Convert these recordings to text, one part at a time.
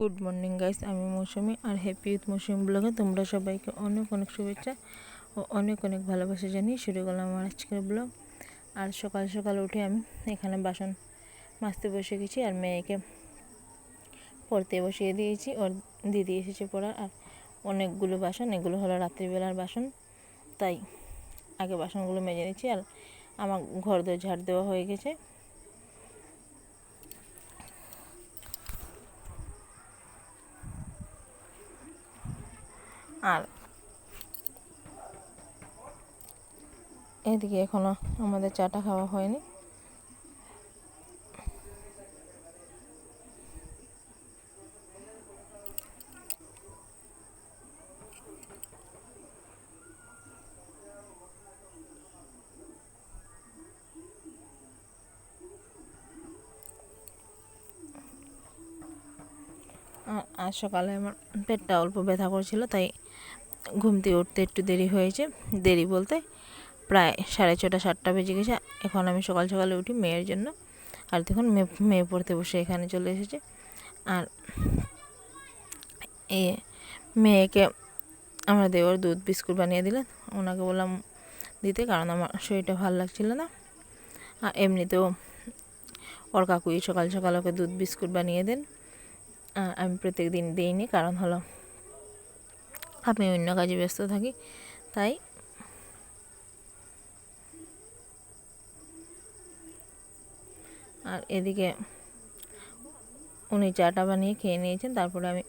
Good morning guys, আমি মৌসুমি আর happy with মৌসুমি ব্লগে তোমরা সবাইকে অনেক অনেক শুভেচ্ছা ও অনেক অনেক ভালোবাসা জানিয়ে শুরু করলাম আমার আজকের ব্লগ। আর সকাল সকাল উঠে আমি এখানে বাসন মাজতে বসে গেছি আর মেয়েকে পড়তে বসিয়ে দিয়েছি। ওর দিদি এসেছে পড়ার, আর অনেকগুলো বাসন, এগুলো হলো রাত্রিবেলার বাসন, তাই আগে বাসনগুলো মেজে নিচ্ছি। আর আমার ঘর দোর ঝাড় দেওয়া হয়ে গেছে। আর এদিকে এখনো আমাদের চাটা খাওয়া হয়নি। আজ সকালে আমার পেটটা অল্প ব্যথা করছিল, তাই ঘুম থেকে উঠতে একটু দেরি হয়েছে। দেরি বলতে প্রায় 6:30 7টা বেজে গেছে। এখন আমি সকাল সকালে উঠি মেয়ের জন্য। আর দেখুন মেয়ে পড়তে বসে এখানে চলে এসেছে। আর এ মেয়েকে আমার দেওয়ার দুধ বিস্কুট বানিয়ে দিলেন, ওনাকে বললাম দিতে, কারণ আমার শরীরটা ভালো লাগছিল না। আর এমনিতেও ওর কাকুই সকাল সকাল ওকে দুধ বিস্কুট বানিয়ে দেন। আর আমি প্রত্যেক দিন দিইনি, কারণ হলো আমি অন্য কাজে ব্যস্ত থাকি, তাই আর এদিকে উনি চাটা বানিয়ে খেয়ে নিয়েছেন। তারপরে আমি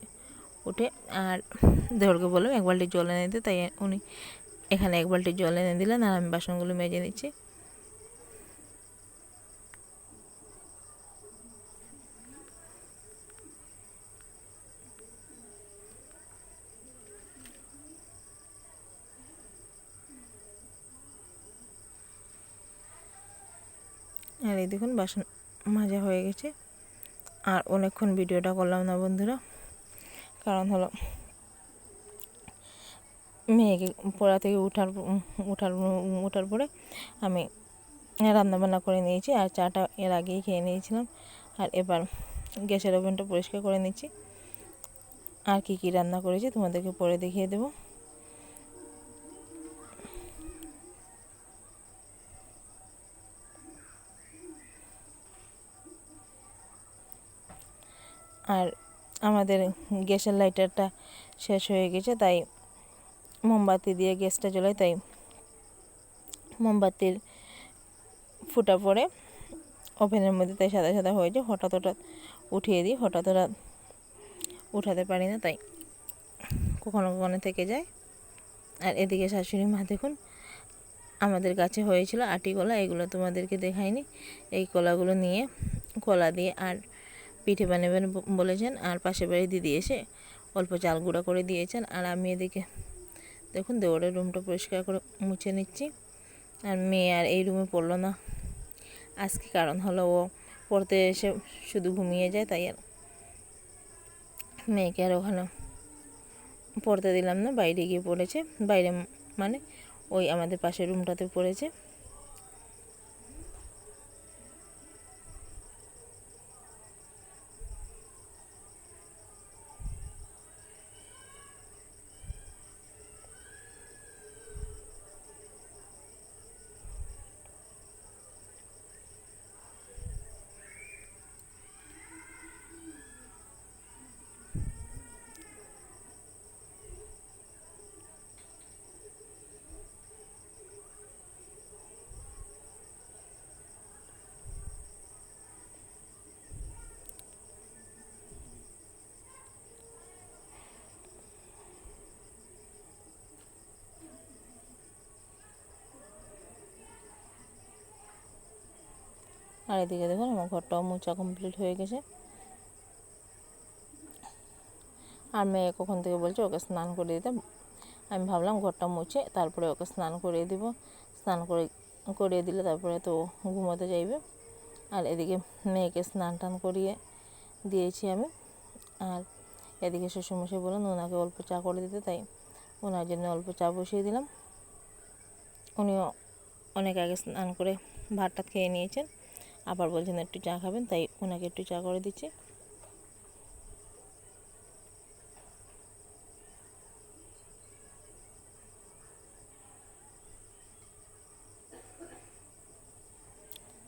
উঠে আর দেওরকে বললাম এক বালতি জল এনে দিতে, তাই উনি এখানে এক বালতি জল এনে দিলেন। আর আমি বাসনগুলো মেজে নিচ্ছি। আর এই দেখুন বাসন মাজা হয়ে গেছে। আর অনেকক্ষণ ভিডিওটা করলাম না বন্ধুরা, কারণ হলো মেয়েকে পড়া থেকে ওঠার পরে আমি রান্নাবান্না করে নিয়েছি। আর চাটা এর আগেই খেয়ে নিয়েছিলাম। আর এবার গ্যাসের ওভেনটা পরিষ্কার করে নিচ্ছি। আর কি কি রান্না করেছি তোমাদেরকে পরে দেখিয়ে দেবো। আর আমাদের গ্যাসের লাইটারটা শেষ হয়ে গেছে, তাই মোমবাতি দিয়ে গ্যাসটা জ্বলাই। তাই মোমবাতির ফুটা পড়ে ওভেনের মধ্যে, তাই সাদা সাদা হয়ে যায়। হঠাৎ উঠিয়ে দিই, হঠাৎ উঠাতে পারি না, তাই কখনো কখনো থেকে যায়। আর এদিকে শাশুড়ি মা দেখুন আমাদের গাছে হয়েছিল আটি কলা, এগুলো তোমাদেরকে দেখাইনি। এই কলাগুলো নিয়ে কলা দিয়ে আর পিঠে বানাবেন বলেছেন। আর পাশের বাড়ি দিদি এসে অল্প চাল গুঁড়া করে দিয়েছেন। আর আমি এদিকে দেখুন দেওরের রুমটা পরিষ্কার করে মুছে নিচ্ছি। আর মেয়ে আর এই রুমে পড়লো না আজকে, কারণ হলো ও পড়তে এসে শুধু ঘুমিয়ে যায়, তাই আর মেয়েকে আর ওখানে পড়তে দিলাম না। বাইরে গিয়ে পড়েছে, বাইরে মানে ওই আমাদের পাশের রুমটাতে পড়েছে। আর এদিকে দেখুন আমার ঘরটাও মোছা কমপ্লিট হয়ে গেছে। আর মেয়ে কখন থেকে বলছে ওকে স্নান করে দিতে। আমি ভাবলাম ঘরটা মুছে তারপরে ওকে স্নান করিয়ে দিব। স্নান করিয়ে দিলে তারপরে তো ঘুমোতে যাইবে। আর এদিকে মেয়েকে স্নান টান করিয়ে দিয়েছি আমি। আর এদিকে শ্বশুরমশাই বললেন ওনাকে অল্প চা করে দিতে, তাই ওনার জন্য অল্প চা বসিয়ে দিলাম। উনিও অনেক আগে স্নান করে ভাতটা খেয়ে নিয়েছেন, আবার বলছেন একটু চা খাবেন, তাই ওনাকে একটু চা করে দিচ্ছি।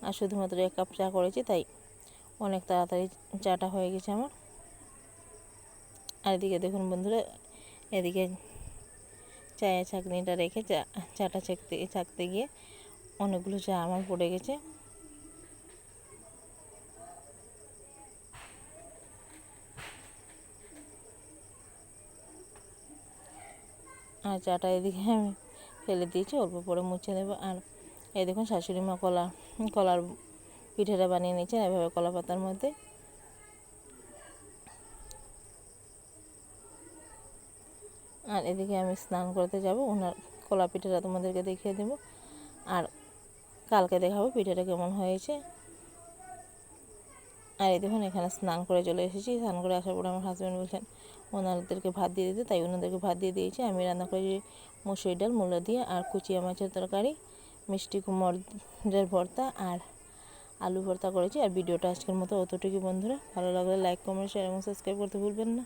আর শুধুমাত্র 1 কাপ চা করেছি, তাই অনেক তাড়াতাড়ি চাটা হয়ে গেছে আমার। আর এদিকে দেখুন বন্ধুরা, এদিকে চায়ের ছাঁকনিটা রেখে চাটা ছাঁকতে গিয়ে অনেকগুলো চা আমার পড়ে গেছে। আর চাটা এদিকে আমি ফেলে দিয়েছি, অল্প পরে মুছে দেবো। আর এই দেখুন শাশুড়ি মা কলার পিঠেটা বানিয়ে নিয়েছেন এভাবে কলা পাতার মধ্যে। আর এদিকে আমি স্নান করতে যাব, ওনার কলা পিঠেটা তোমাদেরকে দেখিয়ে দেব, আর কালকে দেখাবো পিঠেটা কেমন হয়েছে। আর এই দেখুন এখানে স্নান করে চলে এসেছি। স্নান করে আসার পরে আমার হাজব্যান্ড বলছেন ওনাদেরকে ভাত দিয়ে দিতে, তাই ওনাদেরকে ভাত দিয়ে দিয়েছি। আমি রান্না করেছি মুসুরি ডাল, মূলো দিয়ে, আর কুচিয়া মাছের তরকারি, মিষ্টি কুমড়ের ভর্তা আর আলু ভর্তা করেছি। আর ভিডিওটা আজকের মতো অতটুকু বন্ধুরা। ভালো লাগলে লাইক, কমেন্ট, শেয়ার এবং সাবস্ক্রাইব করতে ভুলবেন না।